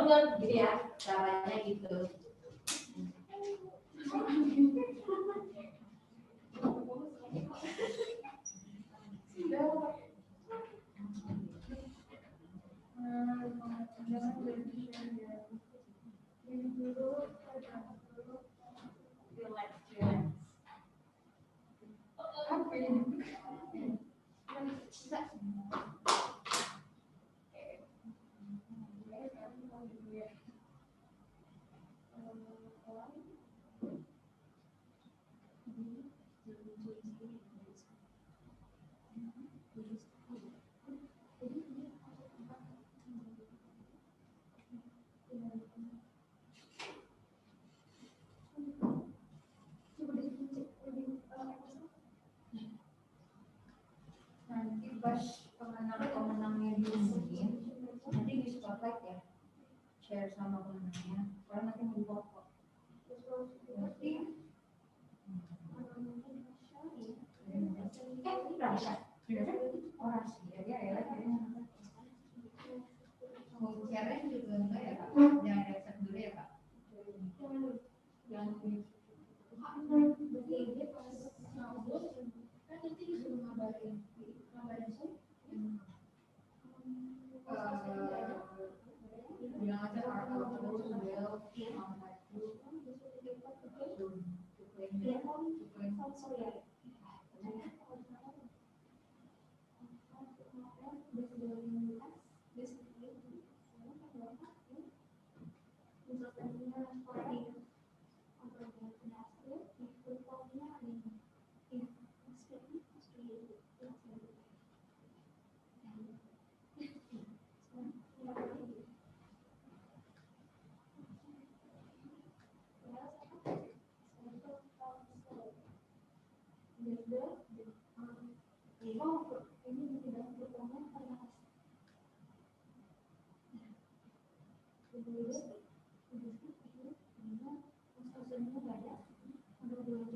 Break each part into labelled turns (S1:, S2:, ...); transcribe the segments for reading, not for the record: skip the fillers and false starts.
S1: gitu ya, caranya gitu. Nanti pas pemenang-pemenangnya diumumin, nanti di spotlight ya, share sama pemenangnya, karena nanti mau foto. Nanti, orasi ya ya. Mau share juga enggak ya kak? Jangan accept dulu ya kak. Jangan kan nanti disuruh ngabarin sih. Bilang aja Honourable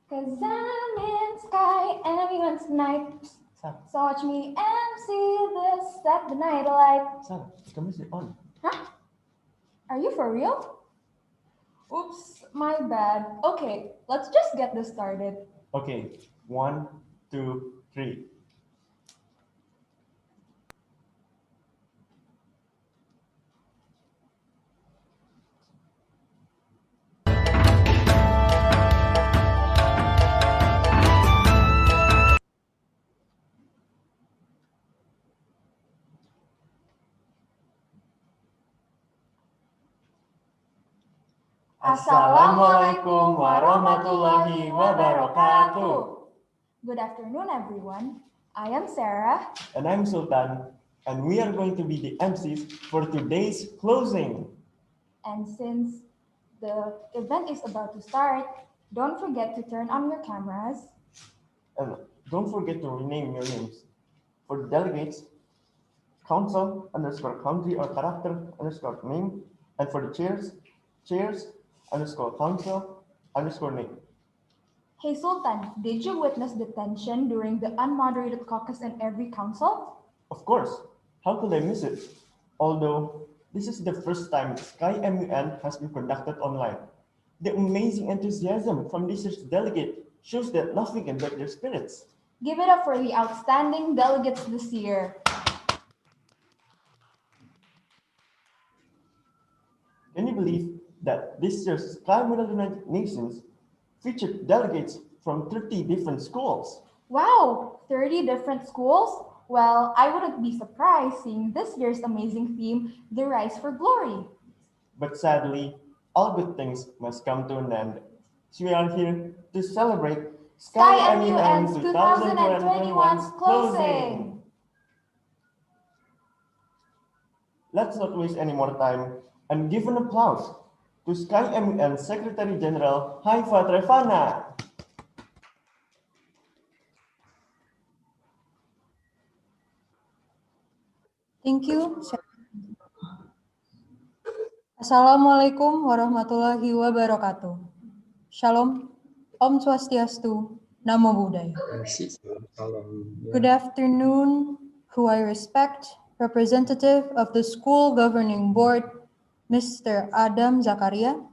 S1: Cause I'm in SKYMUN tonight.
S2: Salah,
S1: So watch me MC this at the night light.
S2: salah. The camera is on.
S1: Huh? Are you for real? Oops, my bad. Okay, let's just get this started.
S2: Okay, 1, 2, 3. Assalamualaikum warahmatullahi wabarakatuh.
S1: Good afternoon, everyone. I am Sarah.
S2: And I'm Sultan, and we are going to be the MCs for today's closing.
S1: And since the event is about to start, don't forget to turn on your cameras.
S2: And don't forget to rename your names. For the delegates, council underscore country or character underscore name. And for the chairs, chairs underscore council underscore name.
S1: Hey Sultan, did you witness the tension during the unmoderated caucus in every council?
S2: Of course, how could I miss it? Although this is the first time SKYMUN has been conducted online. The amazing enthusiasm from this year's delegate shows that nothing can break their spirits.
S1: Give it up for the outstanding delegates this year.
S2: Can you believe that this year's SKYMUN United Nations featured delegates from 30 different schools?
S1: Wow, 30 different schools? Well, I wouldn't be surprised seeing this year's amazing theme, The Rise for Glory.
S2: But sadly, all good things must come to an end. So we are here to celebrate
S1: SKYMUN's 2021's closing.
S2: Let's not waste any more time and give an applause to SKYMUN Secretary General Haifa Trevana.
S3: Thank you. Assalamualaikum warahmatullahi wabarakatuh. Shalom, Om Swastiastu, Namo Buddhaya. Good afternoon, who I respect, representative of the School Governing Board, Mr. Adam Zakaria,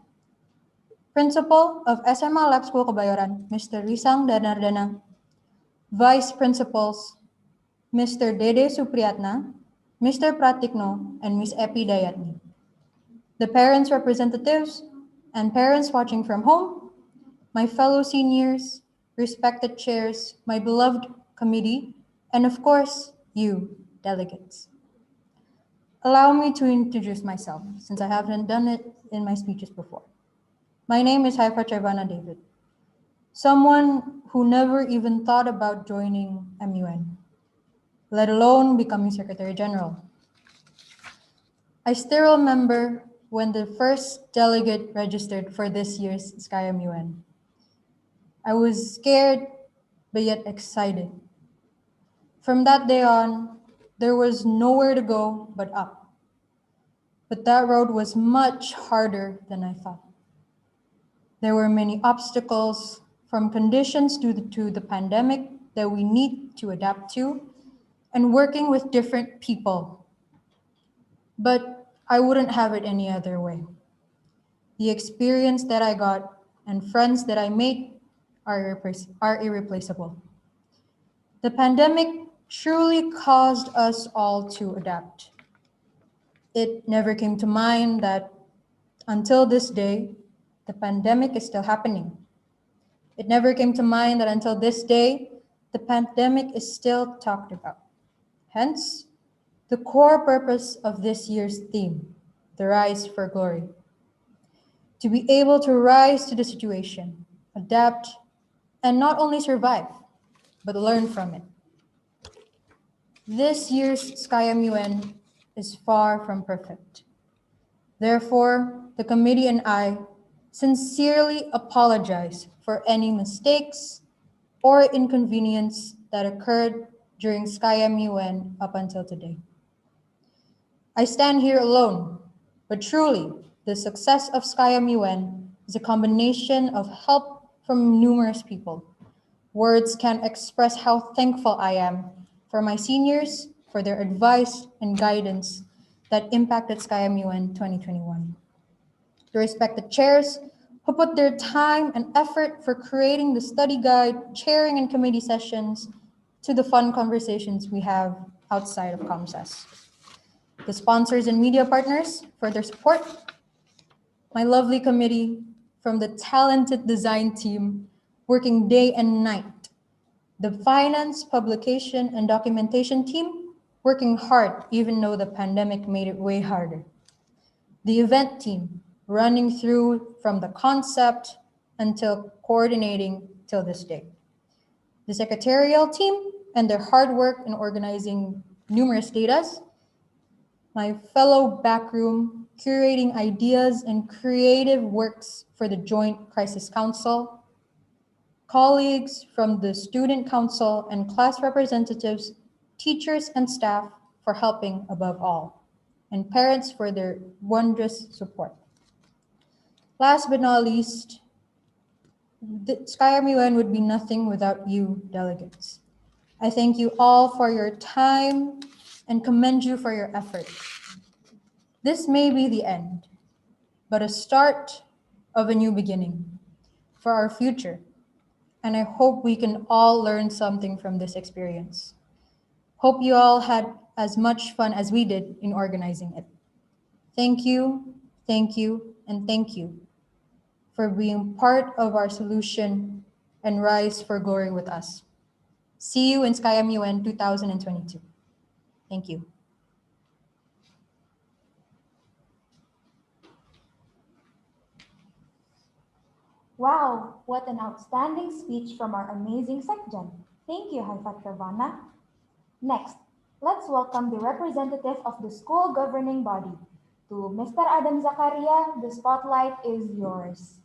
S3: Principal of SMA Lab School Kebayoran, Mr. Risang Danardana, Vice Principals, Mr. Dede Supriyatna, Mr. Pratikno, and Ms. Epi Dayatni. The parents' representatives and parents watching from home, my fellow seniors, respected chairs, my beloved committee, and of course, you, delegates. Allow me to introduce myself, since I haven't done it in my speeches before. My name is Haifa Trevana David, someone who never even thought about joining MUN, let alone becoming Secretary General. I still remember when the first delegate registered for this year's SKYMUN. I was scared, but yet excited. From that day on, there was nowhere to go but up. But that road was much harder than I thought. There were many obstacles, from conditions due to the pandemic that we need to adapt to, and working with different people. But I wouldn't have it any other way. The experience that I got and friends that I made are irreplaceable. The pandemic truly caused us all to adapt. It never came to mind that until this day, the pandemic is still happening. It never came to mind that until this day, the pandemic is still talked about. Hence, the core purpose of this year's theme, the Rise for Glory. To be able to rise to the situation, adapt, and not only survive, but learn from it. This year's SKYMUN is far from perfect. Therefore, the committee and I sincerely apologize for any mistakes or inconvenience that occurred during SKYMUN up until today. I stand here alone, but truly, the success of SKYMUN is a combination of help from numerous people. Words can't express how thankful I am for my seniors, for their advice and guidance that impacted SKYMUN 2021. To respect the chairs who put their time and effort for creating the study guide, chairing and committee sessions, to the fun conversations we have outside of ComSes. The sponsors and media partners for their support, my lovely committee from the talented design team working day and night, the finance, publication, and documentation team working hard even though the pandemic made it way harder, the event team running through from the concept until coordinating till this day, the secretarial team and their hard work in organizing numerous datas, my fellow backroom curating ideas and creative works for the Joint Crisis Council, colleagues from the Student Council and class representatives, teachers and staff for helping above all, and parents for their wondrous support. Last but not least, SKYMUN would be nothing without you, delegates. I thank you all for your time and commend you for your effort. This may be the end, but a start of a new beginning for our future. And I hope we can all learn something from this experience. Hope you all had as much fun as we did in organizing it. Thank you, and thank you for being part of our solution and rise for glory with us. See you in SKYMUN 2022. Thank you.
S4: Wow, what an outstanding speech from our amazing SecGen. Thank you, Haifat Ravana. Next, let's welcome the representative of the school governing body. To Mr. Adam Zakaria, the spotlight is yours.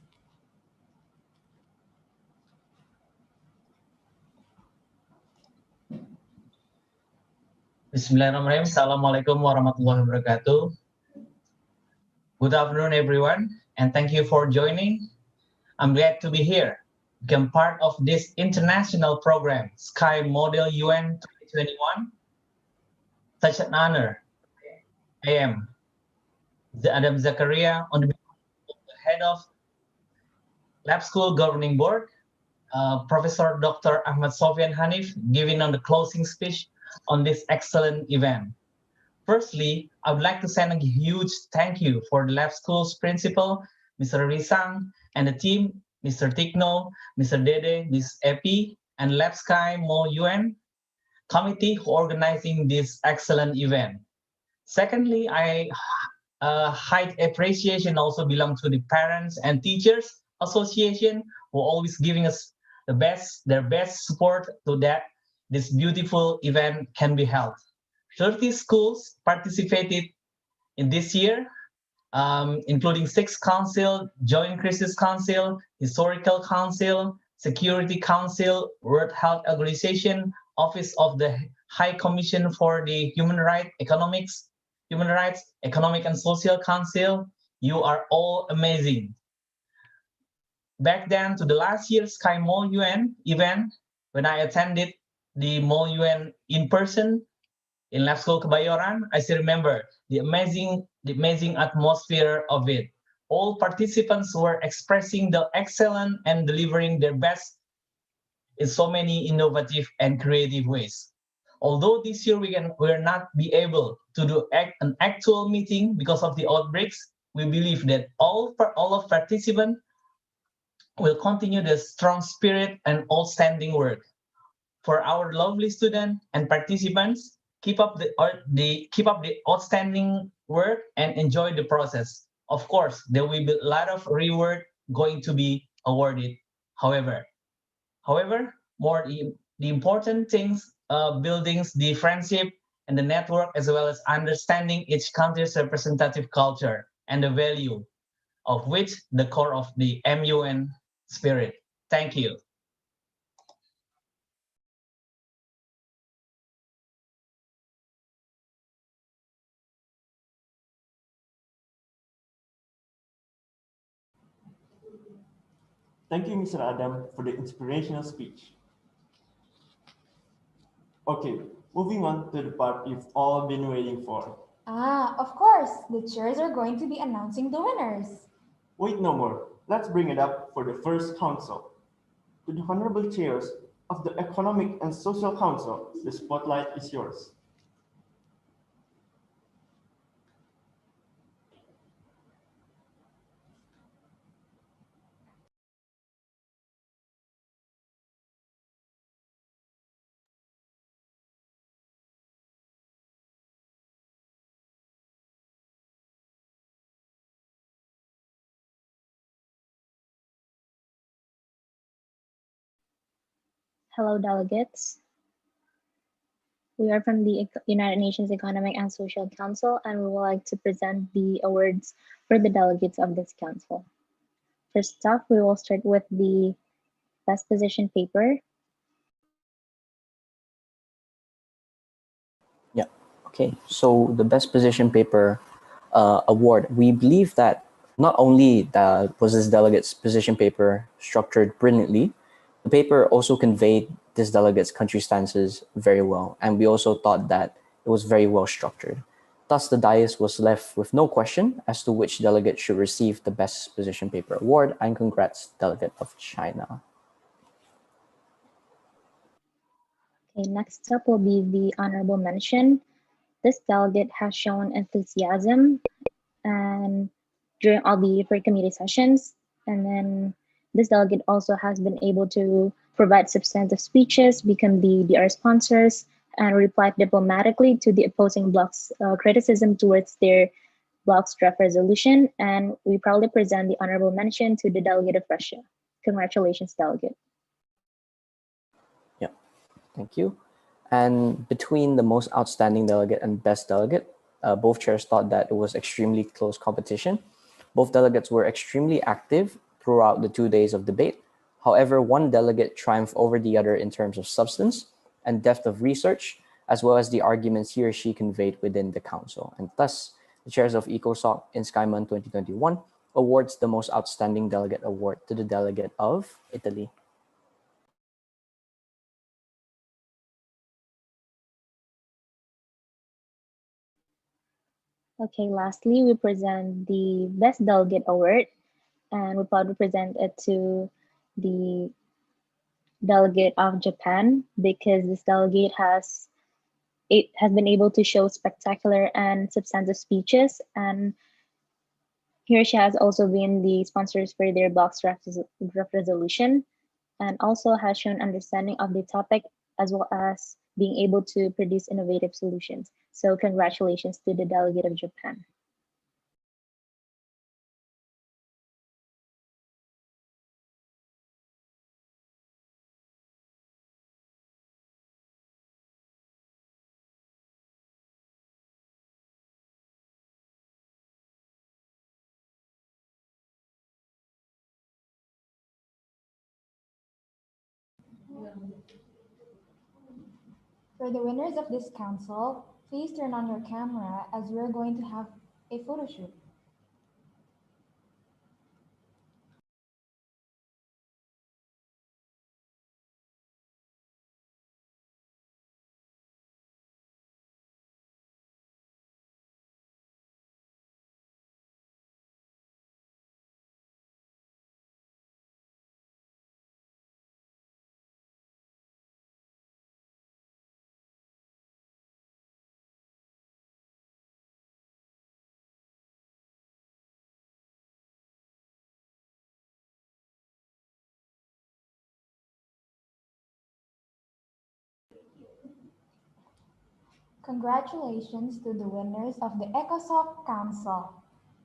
S5: Bismillahirrahmanirrahim. Assalamualaikum warahmatullahi wabarakatuh. Good afternoon, everyone, and thank you for joining. I'm glad to be here, become part of this international program, Sky Model UN 2021. Such an honor. I am Adam Zakaria, on behalf of the head of Lab School Governing Board, Professor Dr. Ahmad Sofian Hanif, giving on the closing speech on this excellent event. Firstly, I would like to send a huge thank you for the Lab School's principal, Mr. Risang, and the team, Mr. Tikno, Mr. Dede, Ms. Epi, and Lab Sky Mo UN committee who organizing this excellent event. Secondly, high appreciation also belong to the Parents and Teachers Association who always giving us their best support so that this beautiful event can be held. 30 schools participated in this year, including 6 council, Joint Crisis Council, Historical Council, Security Council, World Health Organization, Office of the High Commission for the Human Rights, Economic and Social Council. You are all amazing. Back then to the last year's Sky Mall UN event, when I attended the Mall UN in person in Lab School Kebayoran, I still remember the amazing atmosphere of it. All participants were expressing the excellent and delivering their best in so many innovative and creative ways. Although this year we will not be able to do an actual meeting because of the outbreaks, we believe that all of participants will continue the strong spirit and outstanding work. For our lovely students and participants, keep up the outstanding work and enjoy the process. Of course, there will be a lot of reward going to be awarded. However, more the important things, buildings, the friendship and the network, as well as understanding each country's representative culture and the value of which the core of the MUN spirit. Thank you.
S2: Thank you, Mr. Adam, for the inspirational speech. Okay, moving on to the part you've all been waiting for.
S4: Of course, the chairs are going to be announcing the winners.
S2: Wait no more. Let's bring it up for the first council. To the honorable chairs of the Economic and Social Council, the spotlight is yours.
S6: Hello, delegates. We are from the United Nations Economic and Social Council, and we would like to present the awards for the delegates of this council. First off, we will start with the best position paper.
S7: Yeah, okay. So the best position paper award, we believe that not only was this delegate's position paper structured brilliantly, the paper also conveyed this delegate's country stances very well, and we also thought that it was very well structured. Thus, the dais was left with no question as to which delegate should receive the best position paper award, and congrats, delegate of China.
S6: Okay, next up will be the honorable mention. This delegate has shown enthusiasm and during all the different committee sessions, and then this delegate also has been able to provide substantive speeches, become the DR sponsors, and reply diplomatically to the opposing bloc's criticism towards their bloc's draft resolution. And we proudly present the honorable mention to the delegate of Russia. Congratulations, delegate.
S7: Yeah, thank you. And between the most outstanding delegate and best delegate, both chairs thought that it was extremely close competition. Both delegates were extremely active throughout the 2 days of debate. However, one delegate triumphed over the other in terms of substance and depth of research, as well as the arguments he or she conveyed within the council. And thus, the chairs of ECOSOC in SKYMUN 2021 awards the most outstanding delegate award to the delegate of Italy.
S6: Okay, lastly, we present the Best Delegate Award, and we're proud to present it to the delegate of Japan because this delegate has been able to show spectacular and substantive speeches, and here she has also been the sponsors for their box draft resolution, and also has shown understanding of the topic as well as being able to produce innovative solutions. So congratulations to the delegate of Japan.
S4: For the winners of this council, please turn on your camera as we're going to have a photo shoot. Congratulations to the winners of the ECOSOC Council.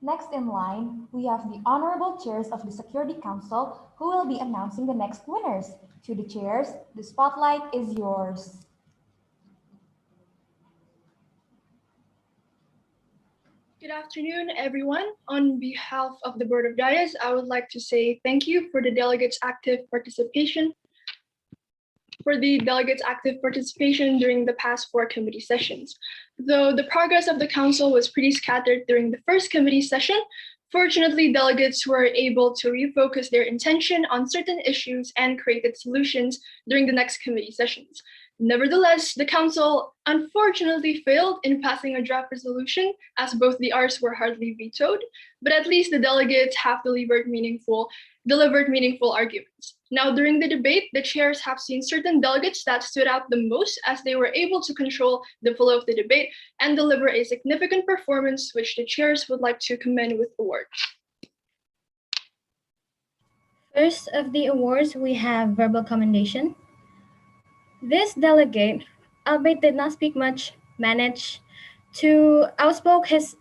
S4: Next in line, we have the honorable chairs of the Security Council who will be announcing the next winners. To the chairs, the spotlight is yours.
S8: Good afternoon, everyone. On behalf of the Board of Directors, I would like to say thank you for the delegates' active participation during the past 4 committee sessions. Though the progress of the council was pretty scattered during the first committee session, Fortunately, delegates were able to refocus their intention on certain issues and created solutions during the next committee sessions. Nevertheless, the Council unfortunately failed in passing a draft resolution as both the Rs were hardly vetoed, but at least the delegates have delivered meaningful arguments. Now, during the debate, the chairs have seen certain delegates that stood out the most as they were able to control the flow of the debate and deliver a significant performance, which the chairs would like to commend with awards.
S9: First of the awards, we have verbal commendation. This delegate, albeit did not speak much, managed to outspoke his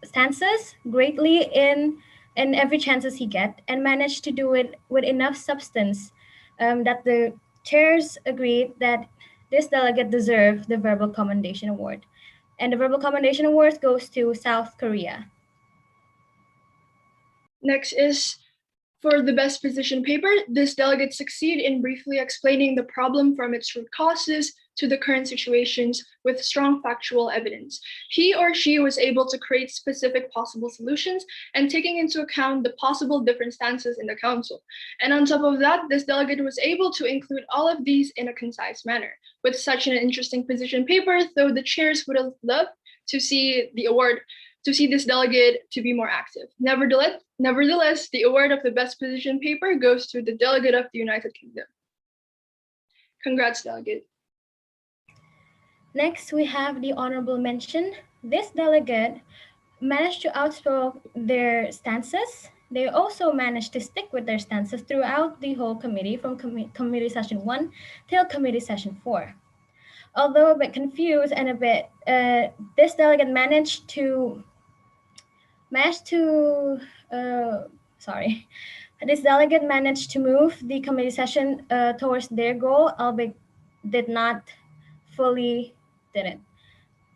S9: stances greatly in every chances he get, and managed to do it with enough substance that the chairs agreed that this delegate deserved the verbal commendation award. And the verbal commendation award goes to South Korea.
S8: Next is for the best position paper. This delegate succeeded in briefly explaining the problem from its root causes to the current situations with strong factual evidence. He or she was able to create specific possible solutions and taking into account the possible different stances in the council. And on top of that, this delegate was able to include all of these in a concise manner. With such an interesting position paper, though the chairs would have loved to see this delegate to be more active. Nevertheless, the award of the best position paper goes to the delegate of the United Kingdom. Congrats, delegate.
S9: Next, we have the honorable mention. This delegate managed to outspoke their stances. They also managed to stick with their stances throughout the whole committee, from committee session 1 till committee session 4. Although a bit confused and this delegate managed to move the committee session towards their goal, albeit did not fully did it.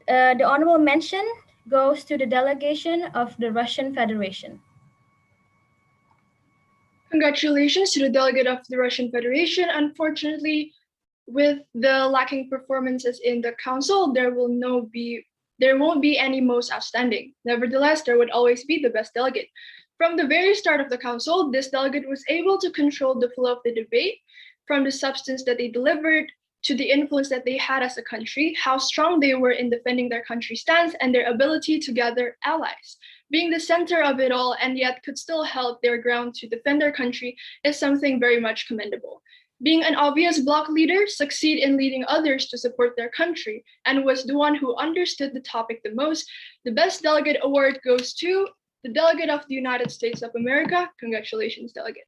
S9: The honorable mention goes to the delegation of the Russian Federation.
S8: Congratulations to the delegate of the Russian Federation. Unfortunately, with the lacking performances in the council, there won't be any most outstanding. Nevertheless, there would always be the best delegate. From the very start of the council, this delegate was able to control the flow of the debate, from the substance that they delivered to the influence that they had as a country, how strong they were in defending their country stance, and their ability to gather allies. Being the center of it all and yet could still held their ground to defend their country is something very much commendable. Being an obvious bloc leader, succeed in leading others to support their country, and was the one who understood the topic the most. The best delegate award goes to the delegate of the United States of America. Congratulations, delegate.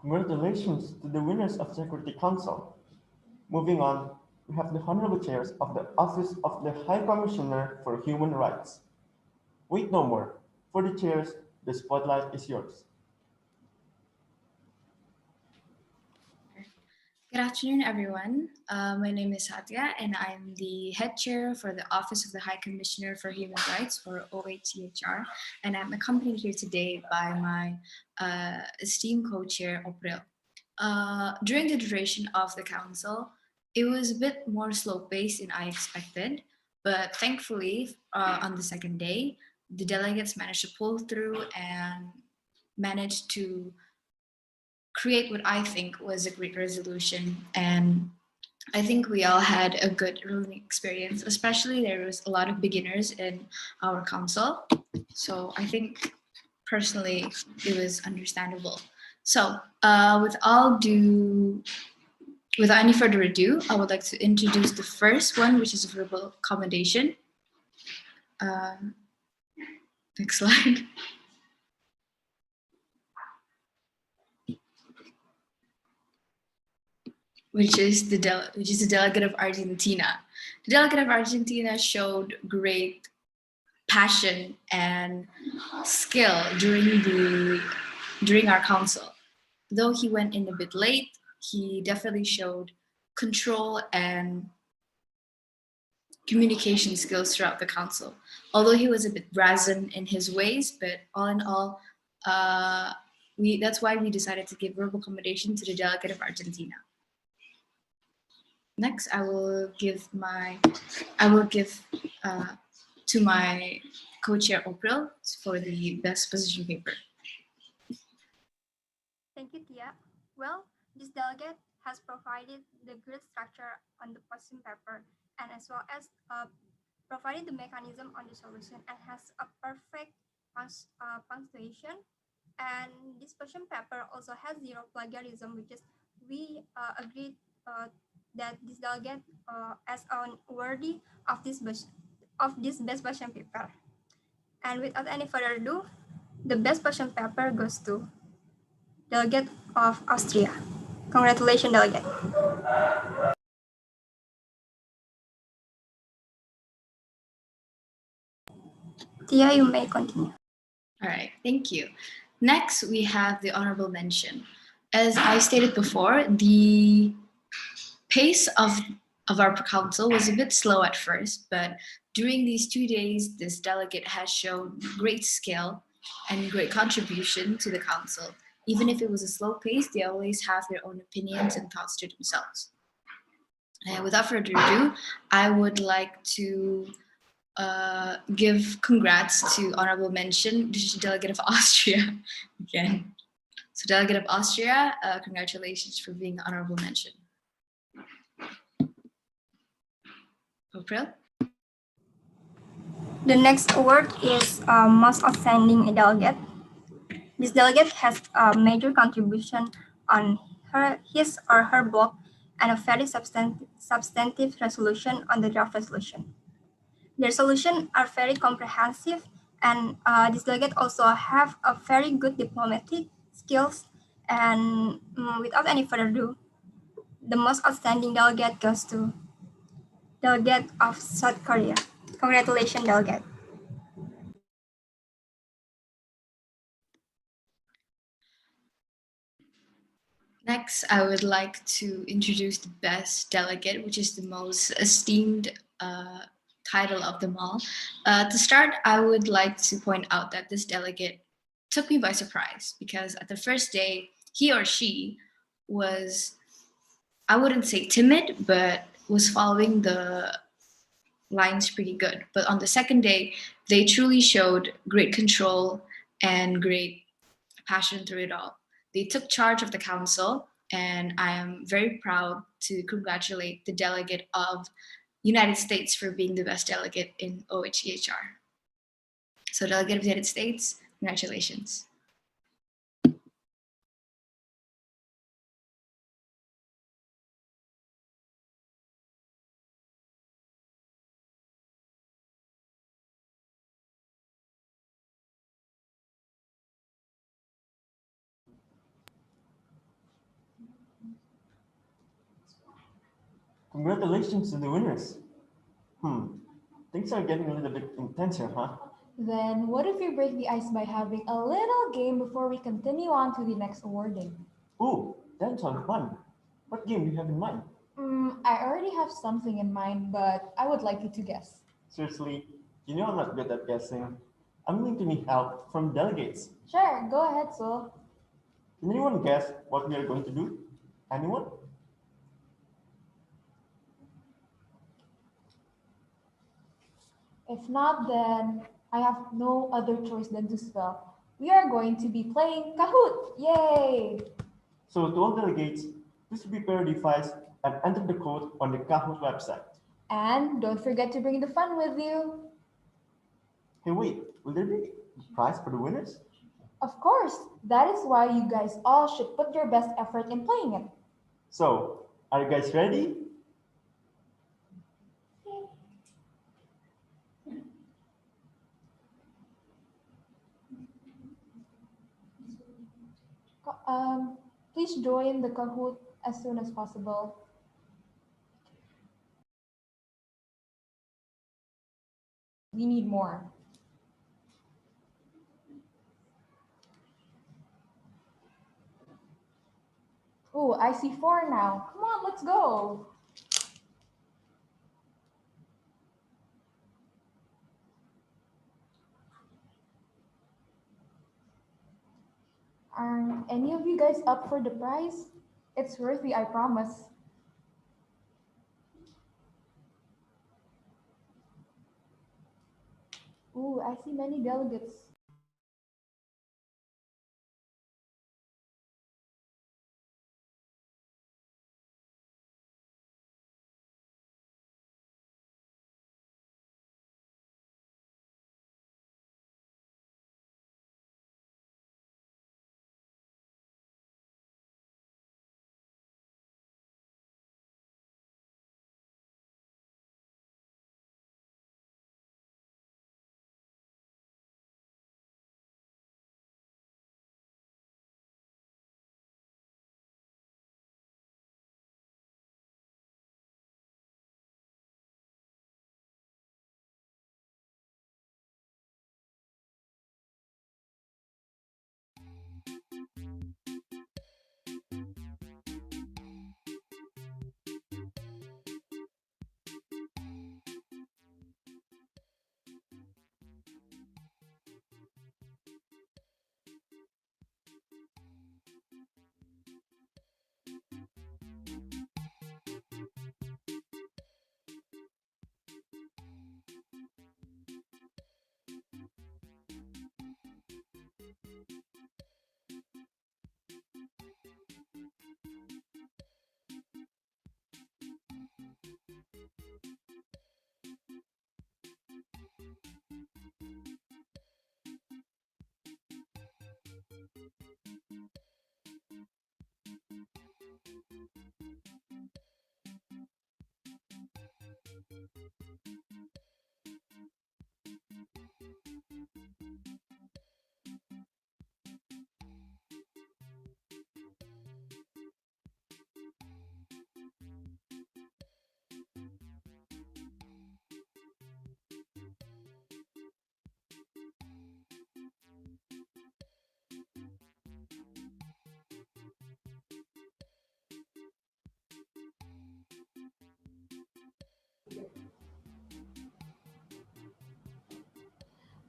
S2: Congratulations to the winners of Security Council. Moving on, we have the Honourable Chairs of the Office of the High Commissioner for Human Rights. Wait no more. For the chairs, the spotlight is yours.
S10: Good afternoon, everyone. My name is Satya, and I'm the head chair for the Office of the High Commissioner for Human Rights, or OHCHR, and I'm accompanied here today by my esteemed co-chair, April. During the duration of the council, it was a bit more slow-paced than I expected, but thankfully, on the second day, the delegates managed to pull through and managed to create what I think was a great resolution. And I think we all had a good learning experience, especially there was a lot of beginners in our council. So I think personally, it was understandable. So without any further ado, I would like to introduce the first one, which is verbal accommodation. Next slide. Which is the delegate of Argentina. The delegate of Argentina showed great passion and skill during our council. Though he went in a bit late, he definitely showed control and communication skills throughout the council. Although he was a bit brazen in his ways, but all in all, that's why we decided to give verbal commendation to the delegate of Argentina. Next, I will give to my co-chair April for the best position paper.
S11: Thank you, Tia. Well, this delegate has provided the grid structure on the position paper and as well as provided the mechanism on the solution and has a perfect punctuation. And this position paper also has zero plagiarism, which is we agreed that this delegate as unworthy of this best position paper. And without any further ado, the best position paper goes to Delegate of Austria. Congratulations, Delegate. Tia, you may continue.
S10: All right, thank you. Next, we have the honorable mention. As I stated before, the pace of our council was a bit slow at first, but during these 2 days, this delegate has shown great skill and great contribution to the council. Even if it was a slow pace, they always have their own opinions and thoughts to themselves. And without further ado, I would like to give congrats to honorable mention, this is the delegate of Austria again. So delegate of Austria, congratulations for being honorable mention. April?
S11: The next award is Most Outstanding Delegate. This delegate has a major contribution on his or her block and a very substantive resolution on the draft resolution. Their solutions are very comprehensive, and this delegate also have a very good diplomatic skills. And without any further ado, the most outstanding delegate goes to Delegate of South Korea. Congratulations, Delegate.
S10: Next, I would like to introduce the best delegate, which is the most esteemed title of them all. To start, I would like to point out that this delegate took me by surprise because at the first day, he or she was, I wouldn't say timid, but was following the lines pretty good. But on the second day, they truly showed great control and great passion through it all. They took charge of the council, and I am very proud to congratulate the delegate of United States for being the best delegate in OHCHR. So delegate of the United States, congratulations.
S2: Congratulations to the winners. Things are getting a little bit intense here, huh?
S4: Then what if we break the ice by having a little game before we continue on to the next awarding?
S2: Ooh, that sounds fun. What game do you have in mind?
S4: I already have something in mind, but I would like you to guess.
S2: Seriously, you know I'm not good at guessing. I'm going to need help from delegates.
S4: Sure, go ahead, Sul.
S2: Can anyone guess what we are going to do? Anyone?
S4: If not, then I have no other choice than to spell. We are going to be playing Kahoot! Yay!
S2: So to all delegates, please prepare your device and enter the code on the Kahoot website.
S4: And don't forget to bring the fun with you.
S2: Hey, wait, will there be a prize for the winners?
S4: Of course, that is why you guys all should put your best effort in playing it.
S2: So, are you guys ready?
S4: Please join the Kahoot as soon as possible. We need more. Oh, I see 4 now. Come on, let's let's go. Are any of you guys up for the prize? It's worthy, I promise. Ooh, I see many delegates.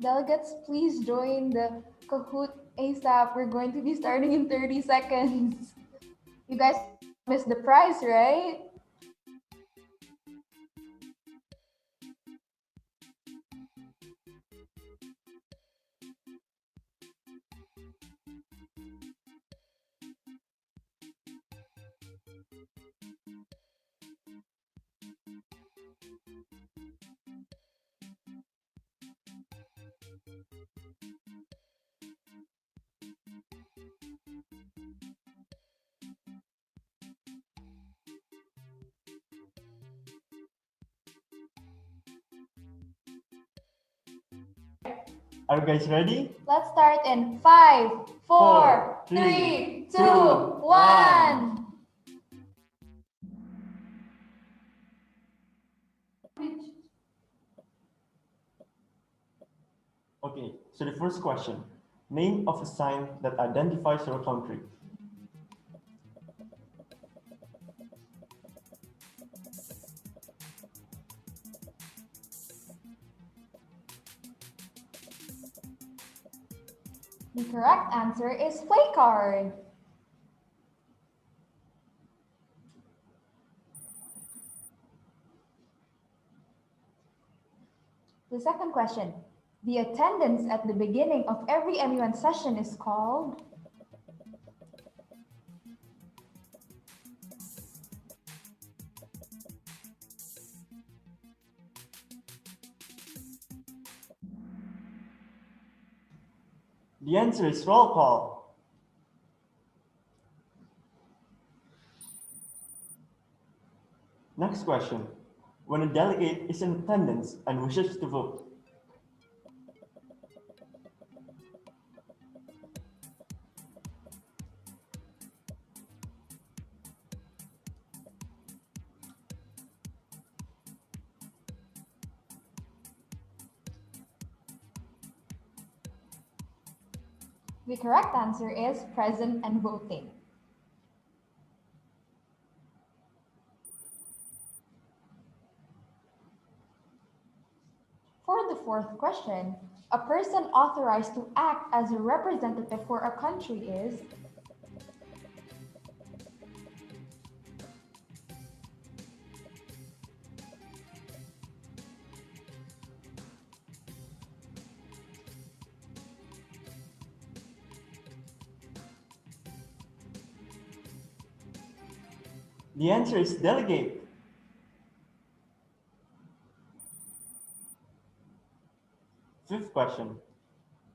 S4: Delegates, please join the Kahoot ASAP. We're going to be starting in 30 seconds. You guys missed the prize, right?
S2: Are you guys ready?
S4: Let's start in 5, 4, 3, 2, 1.
S2: Okay, so the first question. Name of a sign that identifies your country.
S4: The correct answer is play card. The second question. The attendance at the beginning of every MUN session is called...
S2: The answer is roll call. Next question. When a delegate is in attendance and wishes to vote.
S4: The correct answer is present and voting. fourth question. A person authorized to act as a representative for a country is?
S2: The answer is delegate. Fifth question.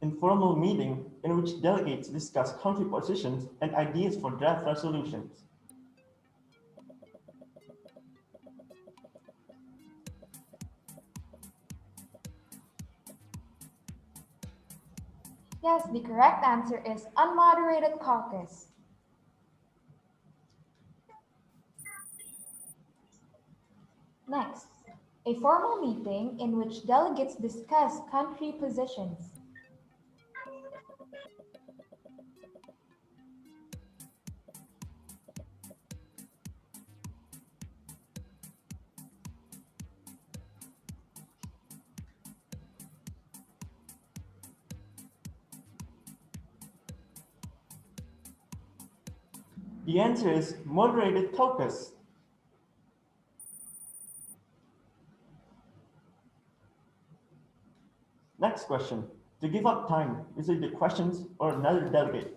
S2: Informal meeting in which delegates discuss country positions and ideas for draft resolutions.
S4: Yes, the correct answer is unmoderated caucus. Next, a formal meeting in which delegates discuss country positions.
S2: The answer is moderated caucus. Next question. To give up time, is it the questions or another delegate?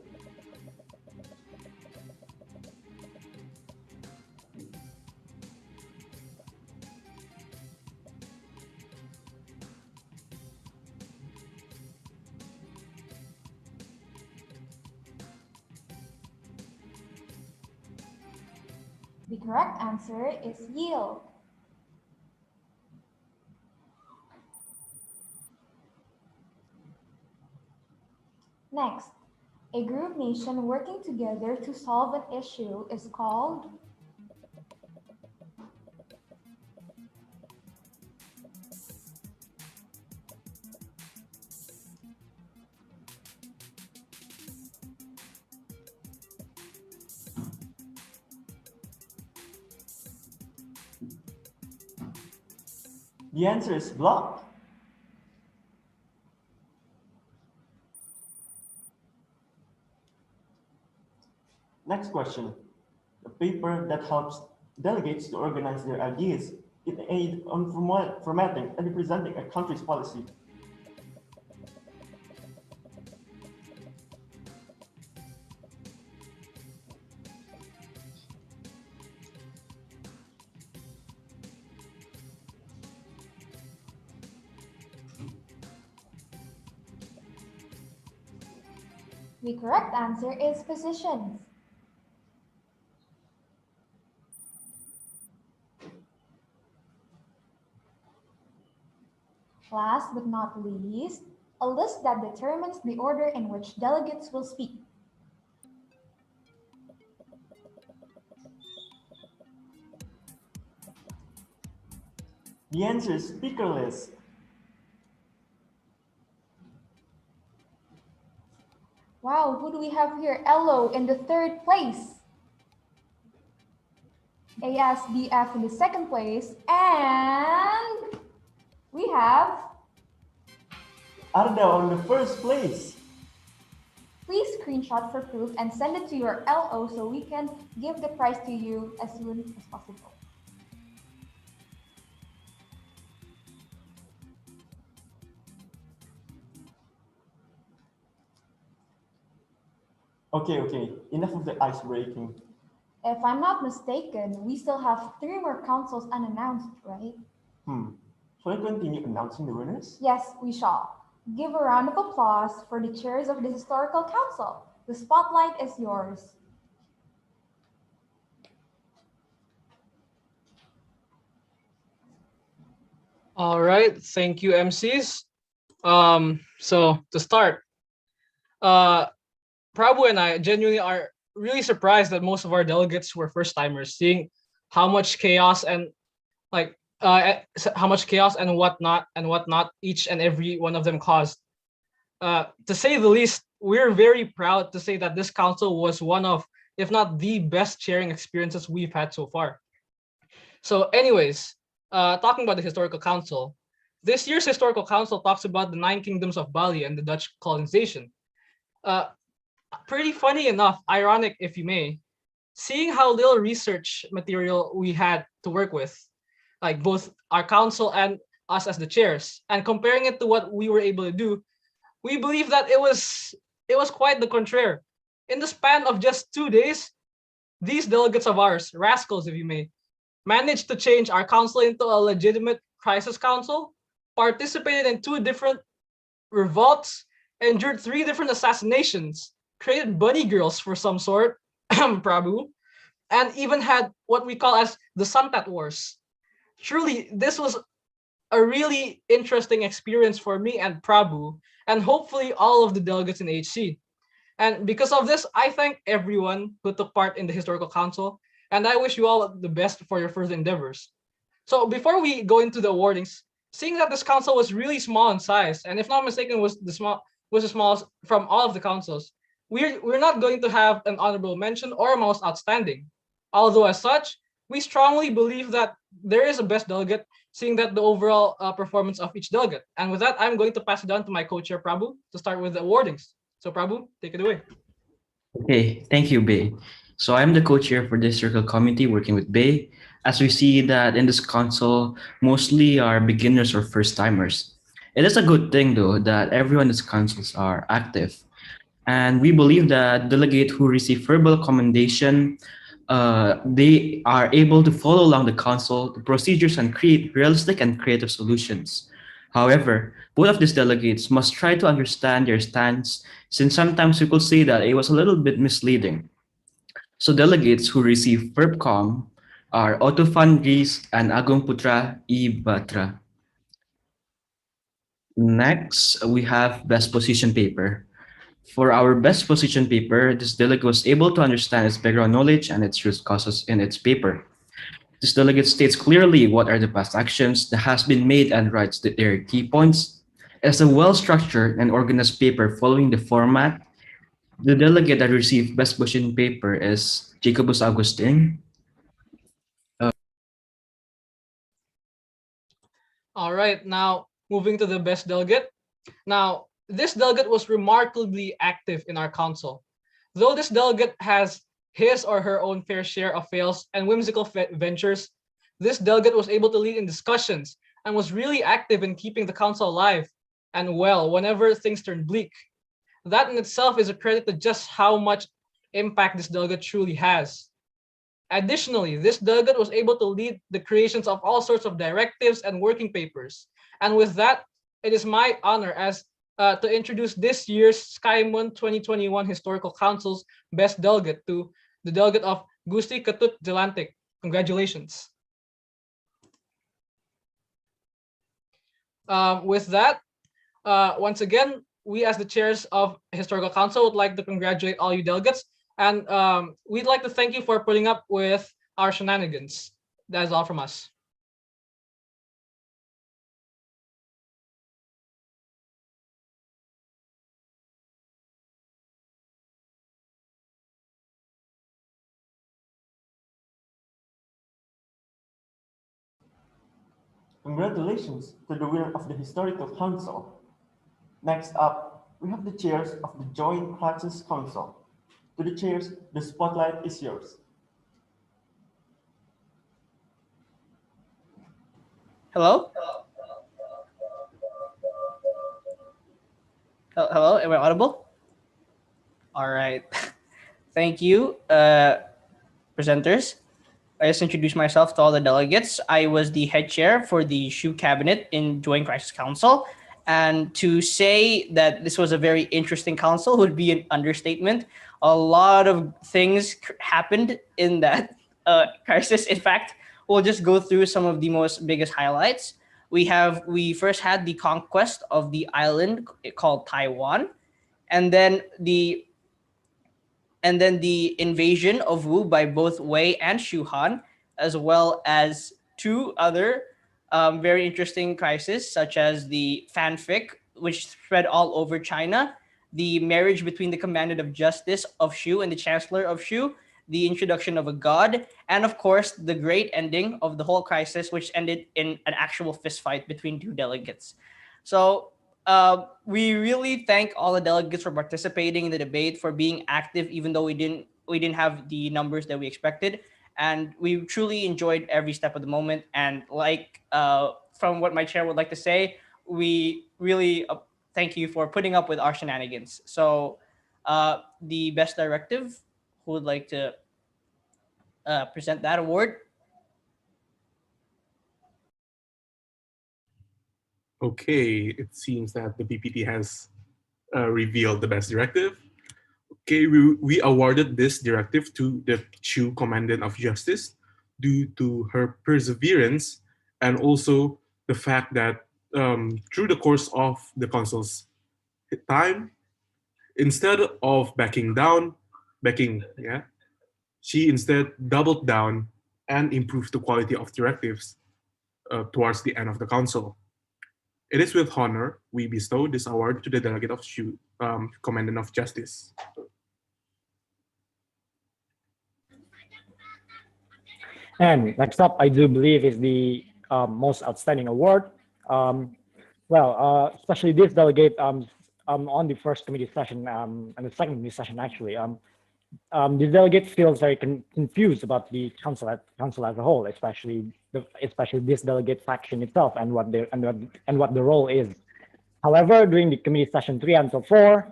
S4: The correct answer is yield. Next, a group nation working together to solve an issue is called?
S2: The answer is block. Next question. A paper that helps delegates to organize their ideas in aid on formatting and representing a country's policy.
S4: The correct answer is positions. Last but not least, a list that determines the order in which delegates will speak.
S2: The answer is speaker list.
S4: Wow, who do we have here? Elo in the third place. ASBF in the second place. And we have
S2: Arda on the first place.
S4: Please screenshot for proof and send it to your LO so we can give the prize to you as soon as possible.
S2: Okay, enough of the ice breaking.
S4: If I'm not mistaken, we still have 3 more councils unannounced, right?
S2: Shall I continue announcing the winners?
S4: Yes, we shall. Give a round of applause for the chairs of the Historical Council. The spotlight is yours.
S12: All right, thank you, MCs. So to start, Prabhu and I genuinely are really surprised that most of our delegates were first timers, seeing how much chaos and whatnot each and every one of them caused. To say the least, we're very proud to say that this council was one of, if not the best chairing experiences we've had so far. So anyways, talking about the Historical Council, This year's Historical Council talks about the 9 kingdoms of Bali and the Dutch colonization. Pretty funny enough, ironic if you may, seeing how little research material we had to work with, like both our council and us as the chairs, and comparing it to what we were able to do, we believe that it was quite the contrary. In the span of just 2 days, these delegates of ours, rascals if you may, managed to change our council into a legitimate crisis council, participated in 2 different revolts, endured 3 different assassinations, created bunny girls for some sort, Prabhu, and even had what we call as the Santat Wars. Truly, this was a really interesting experience for me and Prabhu, and hopefully all of the delegates in HC. And because of this, I thank everyone who took part in the Historical Council, and I wish you all the best for your further endeavors. So before we go into the awardings, seeing that this council was really small in size, and if not mistaken, was the smallest from all of the councils, we're not going to have an honorable mention or a most outstanding. Although as such, we strongly believe that there is a best delegate, seeing that the overall performance of each delegate. And with that, I'm going to pass it on to my co-chair Prabhu to start with the awardings. So Prabhu, take it away.
S13: Okay, thank you, Bay. So I'm the co-chair for this circle committee working with Bay. As we see that in this council, mostly are beginners or first timers. It is a good thing though that everyone in this councils are active. And we believe that delegate who receive verbal commendation, they are able to follow along the council, the procedures, and create realistic and creative solutions. However, both of these delegates must try to understand their stance, since sometimes we could say that it was a little bit misleading. So delegates who receive verbcom are Otofan Gris and Agong Putra I Batra. Next, we have best position paper. For our best position paper, this delegate was able to understand its background knowledge and its root causes in its paper. This delegate states clearly what are the past actions that has been made and writes their key points. As a well-structured and organized paper following the format, the delegate that received best position paper is Jacobus Augustin.
S12: All right, now moving to the best delegate. Now, this delegate was remarkably active in our council. Though this delegate has his or her own fair share of fails and whimsical ventures, this delegate was able to lead in discussions and was really active in keeping the council alive and well whenever things turned bleak. That in itself is a credit to just how much impact this delegate truly has. Additionally, this delegate was able to lead the creations of all sorts of directives and working papers. And with that, it is my honor as to introduce this year's SKYMUN 2021 Historical Council's best delegate to the delegate of Gusti Ketut Jelantik. Congratulations. With that, once again, we as the chairs of Historical Council would like to congratulate all you delegates, and we'd like to thank you for putting up with our shenanigans. That is all from us.
S2: Congratulations to the winner of the Historical Council. Next up, we have the chairs of the Joint Crisis Council. To the chairs, the spotlight is yours.
S14: Hello? Hello, am I audible? All right. Thank you, presenters. I just introduced myself to all the delegates. I was the head chair for the SHU cabinet in Joint Crisis Council. And to say that this was a very interesting council would be an understatement. A lot of things happened in that crisis. In fact, we'll just go through some of the biggest highlights. We first had the conquest of the island called Taiwan, and then the invasion of Wu by both Wei and Shu Han, as well as 2 other very interesting crises, such as the fanfic, which spread all over China, the marriage between the Commandant of Justice of Shu and the Chancellor of Shu, the introduction of a god, and of course, the great ending of the whole crisis, which ended in an actual fistfight between two delegates. So we really thank all the delegates for participating in the debate, for being active, even though we didn't have the numbers that we expected, and we truly enjoyed every step of the moment. And like from what my chair would like to say, we really thank you for putting up with our shenanigans. So the best directive, who would like to present that award?
S15: Okay, it seems that the BPT has revealed the best directive. Okay, we awarded this directive to the Chu Commandant of Justice due to her perseverance and also the fact that through the course of the council's time, instead of she instead doubled down and improved the quality of directives towards the end of the council. It is with honor we bestow this award to the Delegate of Chu, Commandant of Justice.
S16: And next up, I do believe is the most outstanding award. Especially this delegate on the first committee session and the second committee session actually. The delegate feels very confused about the council as a whole, especially this delegate faction itself and what the role is. However, during the committee session 3 until 4,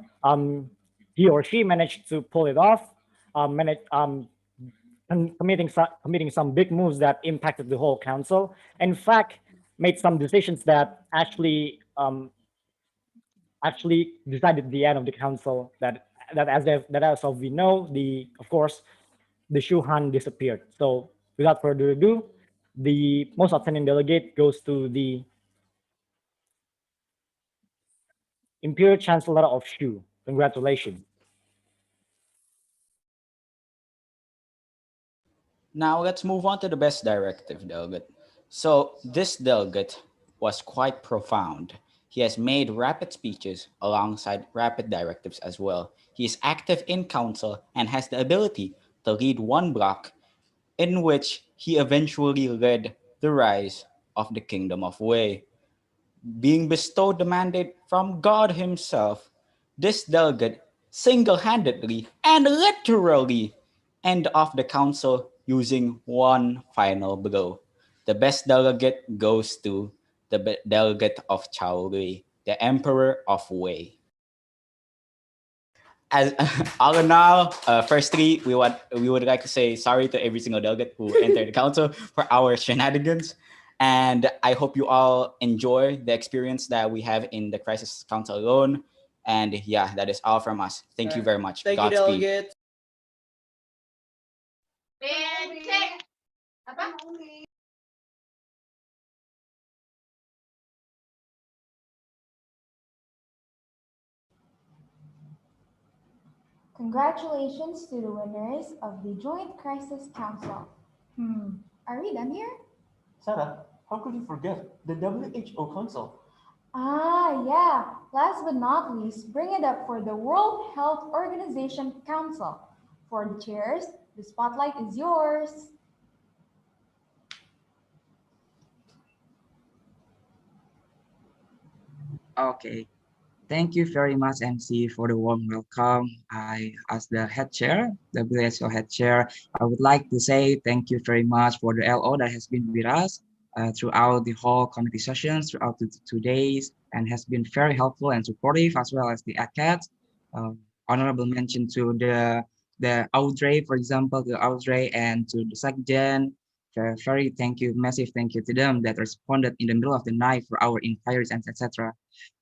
S16: he or she managed to pull it off, committing some big moves that impacted the whole council. In fact, made some decisions that actually decided the end of the council. That as of we know, of course, the Shuhan disappeared. So without further ado, the most outstanding delegate goes to the Imperial Chancellor of Shu. Congratulations.
S17: Now let's move on to the best directive delegate. So this delegate was quite profound. He has made rapid speeches alongside rapid directives as well. He is active in council and has the ability to lead one bloc in which he eventually led the rise of the Kingdom of Wei. Being bestowed the mandate from God himself, this delegate single-handedly and literally end off the council using one final blow. The best delegate goes to the delegate of Chao Rui, the Emperor of Wei. As all in all, firstly, we would like to say sorry to every single delegate who entered the council for our shenanigans. And I hope you all enjoy the experience that we have in the Crisis Council alone. And yeah, that is all from us. Thank you very much.
S14: Thank you,
S17: Godspeed.
S14: delegate.
S4: Congratulations to the winners of the Joint Crisis Council. Are we done here?
S2: Sarah, how could you forget the WHO Council?
S4: Yeah. Last but not least, bring it up for the World Health Organization Council. For the chairs, the spotlight is yours.
S18: Okay. Thank you very much, MC, for the warm welcome. As the head chair, WHO head chair, I would like to say thank you very much for the LO that has been with us throughout the whole committee sessions, throughout the 2 days, and has been very helpful and supportive, as well as the ACAT. Honorable mention to the Audrey, for example, the Audrey, and to the SecGen. Very thank you, massive thank you to them that responded in the middle of the night for our inquiries and etc.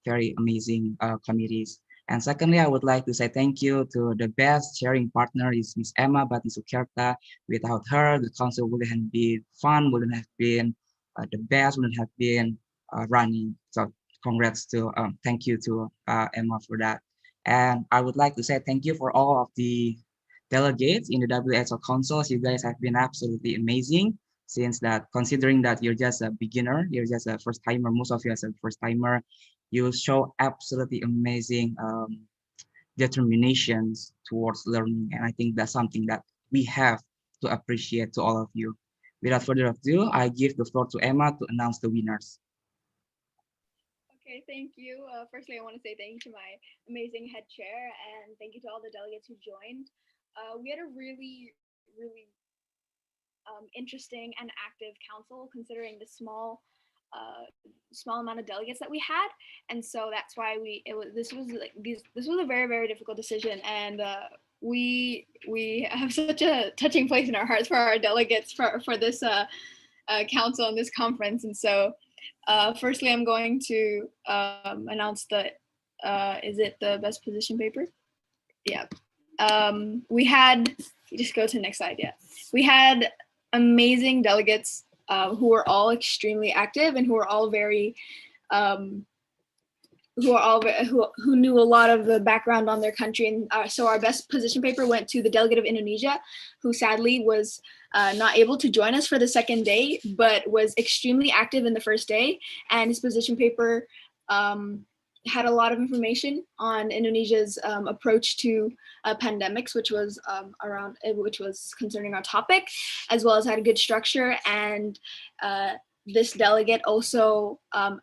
S18: Very amazing committees. And secondly, I would like to say thank you to the best sharing partner is Miss Emma Batisukerta. Without her, the council wouldn't have been fun, wouldn't have been the best, wouldn't have been running. So congrats to, thank you to Emma for that. And I would like to say thank you for all of the delegates in the WHO councils. You guys have been absolutely amazing. Since that, considering that you're just a beginner, you're just a first timer, most of you as a first timer, you show absolutely amazing determinations towards learning. And I think that's something that we have to appreciate to all of you. Without further ado, I give the floor to Emma to announce the winners.
S8: Okay, thank you. Firstly, I want to say thank you to my amazing head chair, and thank you to all the delegates who joined. We had a really interesting and active council, considering the small amount of delegates that we had, and so that's why this was a very difficult decision, and we have such a touching place in our hearts for our delegates for this council and this conference, and so firstly I'm going to announce the is it the best position paper? Yeah. We had, just go to the next slide. Yeah, we had amazing delegates who were all extremely active and who were all very who knew a lot of the background on their country. And so our best position paper went to the delegate of Indonesia, who sadly was not able to join us for the second day, but was extremely active in the first day. And his position paper had a lot of information on Indonesia's approach to pandemics, which was concerning our topic, as well as had a good structure. And this delegate also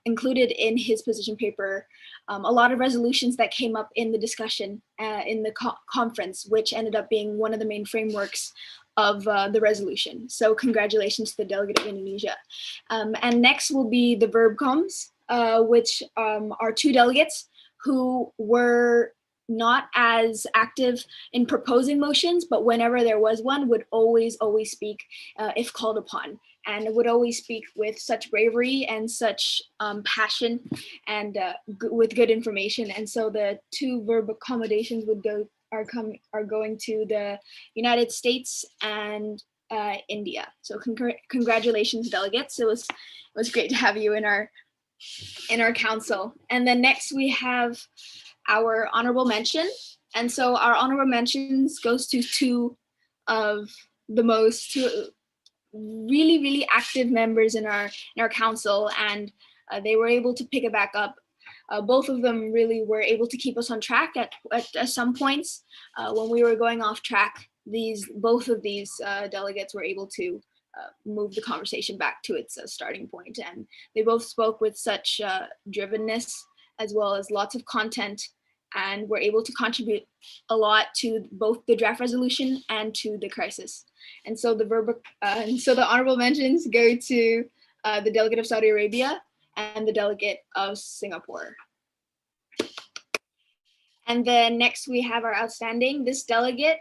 S8: included in his position paper a lot of resolutions that came up in the discussion in the conference, which ended up being one of the main frameworks of the resolution. So congratulations to the delegate of Indonesia. And next will be the verb coms, which are two delegates who were not as active in proposing motions, but whenever there was one, would always speak if called upon, and would always speak with such bravery and such passion and with good information. And so the two verb accommodations are going to the United States and India. So congratulations, delegates. It was great to have you in our council. And then next we have our honorable mention. And so our honorable mentions goes to two of the most really active members in our council, and they were able to pick it back up. Both of them really were able to keep us on track at some points when we were going off track. Both of these delegates were able to move the conversation back to its starting point, and they both spoke with such drivenness as well as lots of content, and were able to contribute a lot to both the draft resolution and to the crisis. And so the honorable mentions go to the delegate of Saudi Arabia and the delegate of Singapore. And then next we have our outstanding. This delegate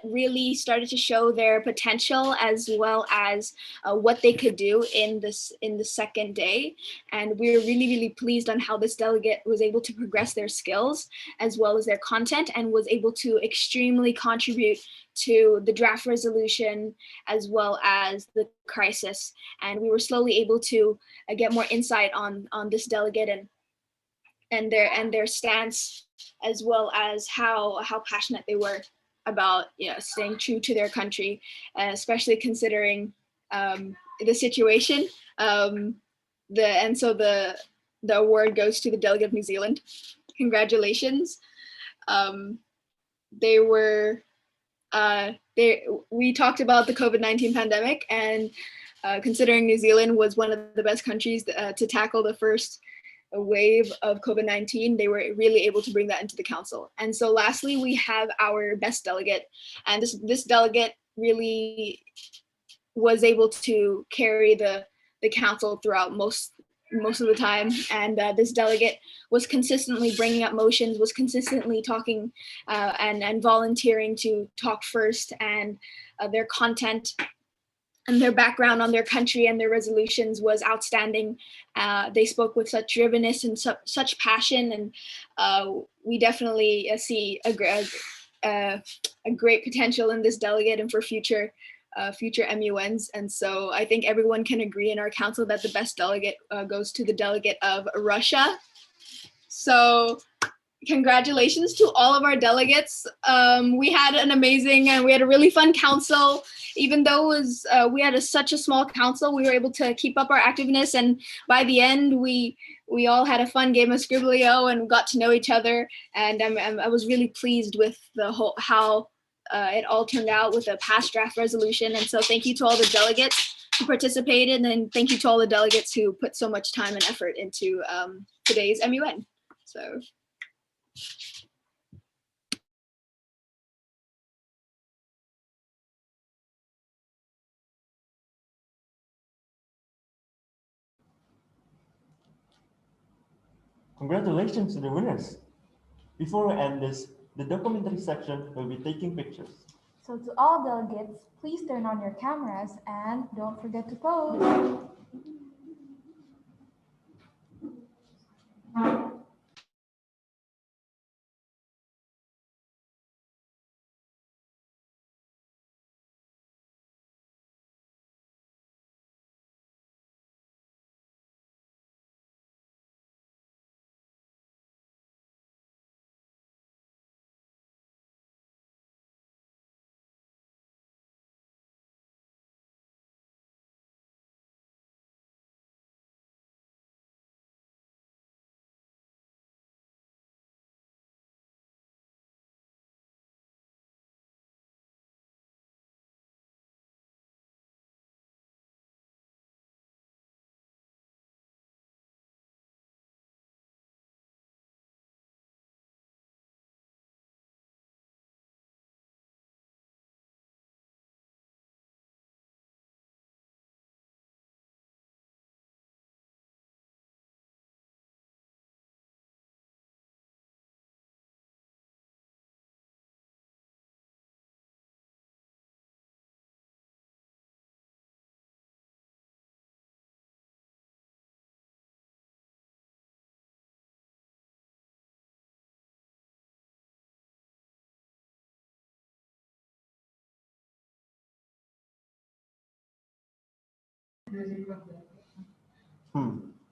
S8: really started to show their potential as well as what they could do in the second day. And we were really pleased on how this delegate was able to progress their skills as well as their content, and was able to extremely contribute to the draft resolution as well as the crisis. And we were slowly able to get more insight on this delegate and their stance, as well as how passionate they were about staying true to their country, especially considering the situation. And so the award goes to the delegate of New Zealand. Congratulations. We talked about the COVID-19 pandemic, and considering New Zealand was one of the best countries to tackle the first wave of COVID-19, they were really able to bring that into the council. And so lastly, we have our best delegate, and this delegate really was able to carry the council throughout most of the time. And this delegate was consistently bringing up motions, was consistently talking and volunteering to talk first, and their content and their background on their country and their resolutions was outstanding. They spoke with such drivenness and such passion, and we definitely see a great potential in this delegate and for future MUNs. And so I think everyone can agree in our council that the best delegate goes to the delegate of Russia. So congratulations to all of our delegates. We had an amazing and we had a really fun council. Even though we had such a small council, we were able to keep up our activeness, and by the end we we all had a fun game of Scribblio and got to know each other. And I was really pleased with the whole how it all turned out with a past draft resolution. And so thank you to all the delegates who participated, and thank you to all the delegates who put so much time and effort into today's MUN. So.
S2: Congratulations to the winners. Before we end this, the documentary section will be taking pictures.
S4: So to all delegates, please turn on your cameras and don't forget to pose.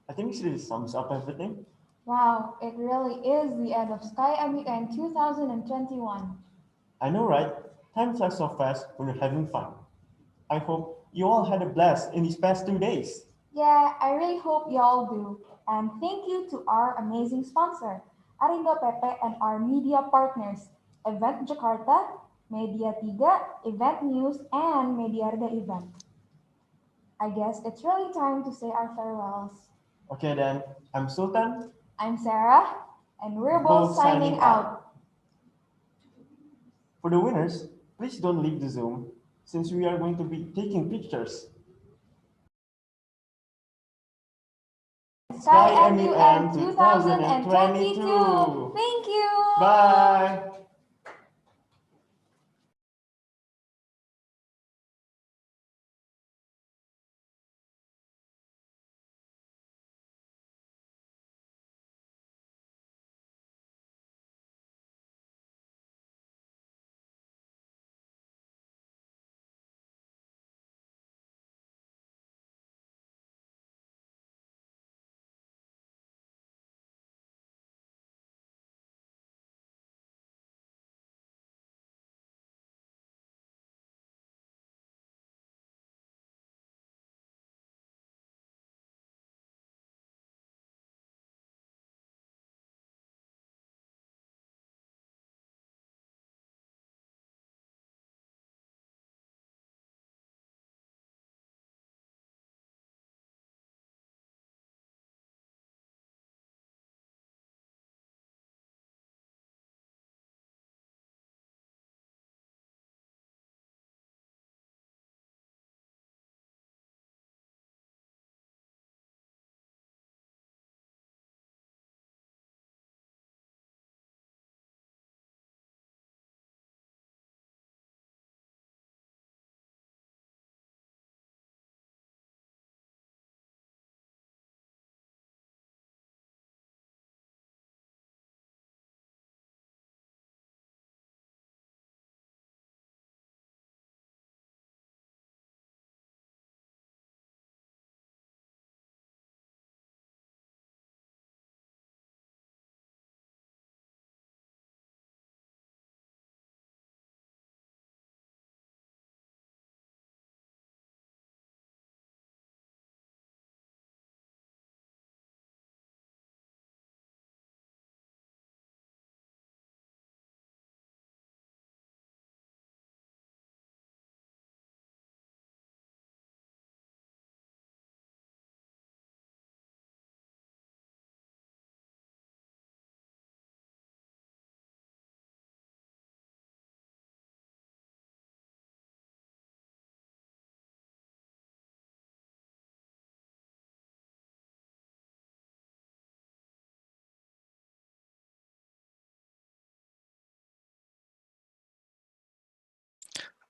S2: I think this really sums up everything.
S4: Wow, it really is the end of SKYMUN 2021.
S2: I know, right? Time flies so fast when you're having fun. I hope you all had a blast in these past 2 days.
S4: Yeah, I really hope y'all do. And thank you to our amazing sponsor, Arindo Pepe, and our media partners, Event Jakarta, Media Tiga, Event News, and Mediarda Event. I guess it's really time to say our farewells.
S2: Okay then, I'm Sultan.
S4: I'm Sarah, and we're both signing out.
S2: For the winners, please don't leave the Zoom since we are going to be taking pictures.
S4: SKYMUN 2022. Thank you.
S2: Bye.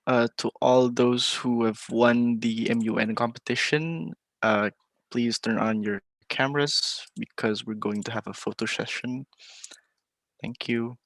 S19: To all those who have won the MUN competition, please turn on your cameras because we're going to have a photo session. Thank you.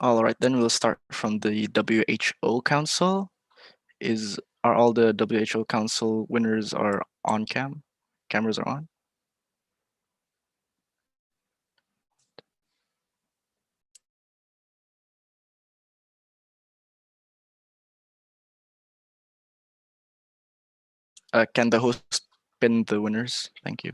S19: All right, then we'll start from the WHO Council. Are all the WHO Council winners are on cam? Cameras are on? Can the host pin the winners? Thank you.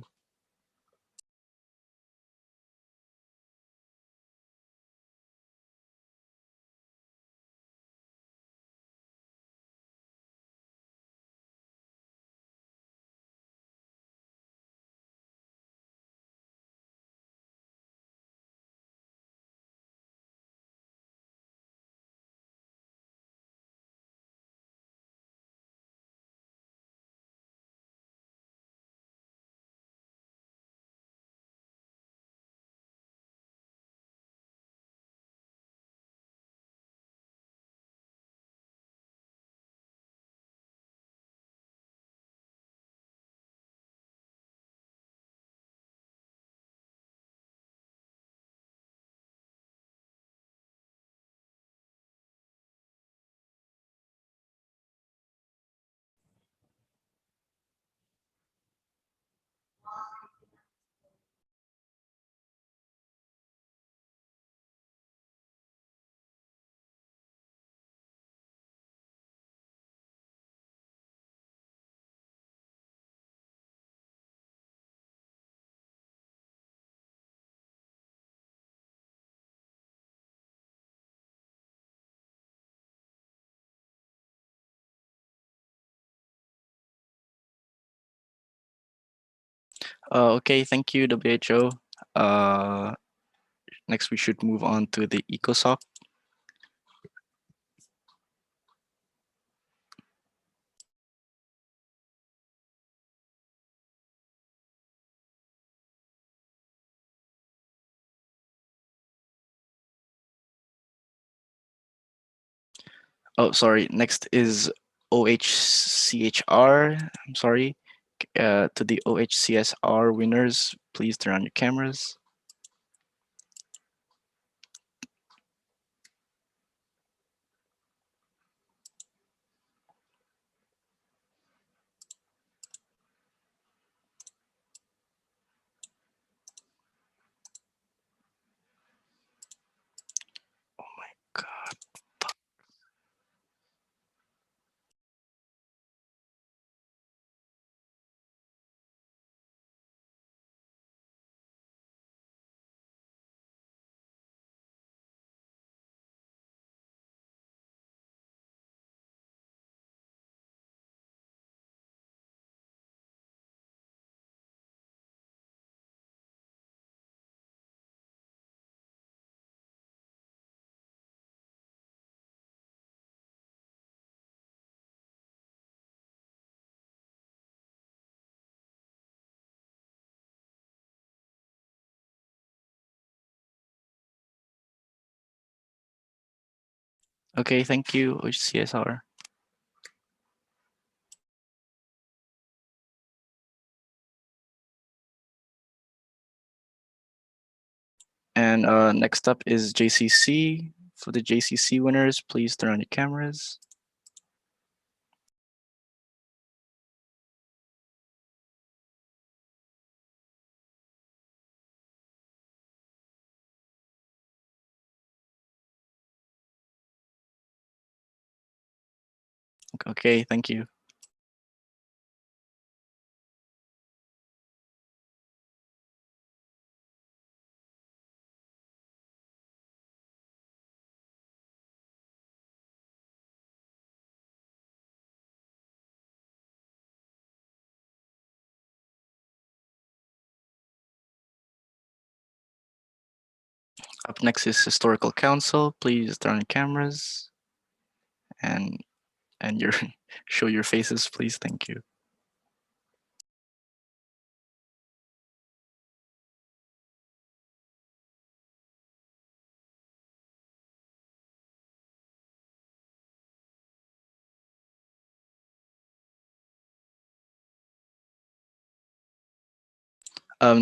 S19: Okay, thank you, WHO. Next, we should move on to the ECOSOC. Oh, sorry. Next is OHCHR. I'm sorry. To the OHCSR winners, please turn on your cameras. Okay, thank you, OHCSR. And next up is JCC. For the JCC winners, please turn on your cameras. Okay, thank you. Up next is Historical Council. Please turn on cameras and your show your faces, please. Thank you.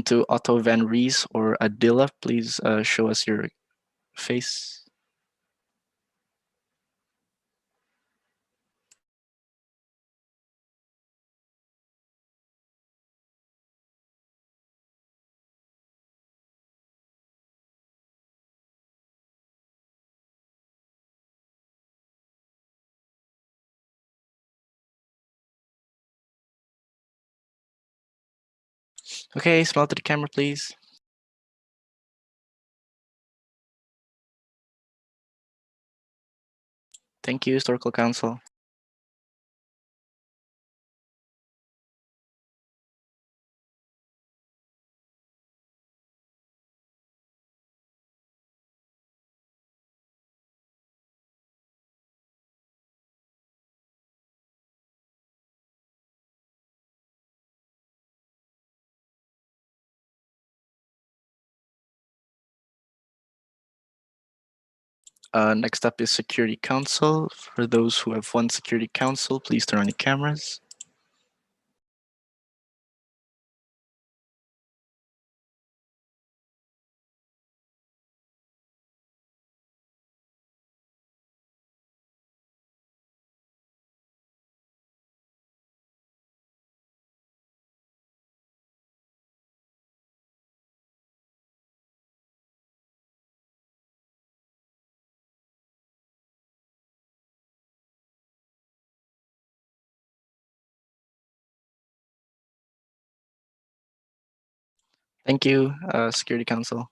S19: To Otto Van Ries or Adila, please show us your face. Okay, smile to the camera, please. Thank you, Historical Council. Next up is Security Council. For those who have won Security Council, please turn on your cameras. Thank you, Security Council.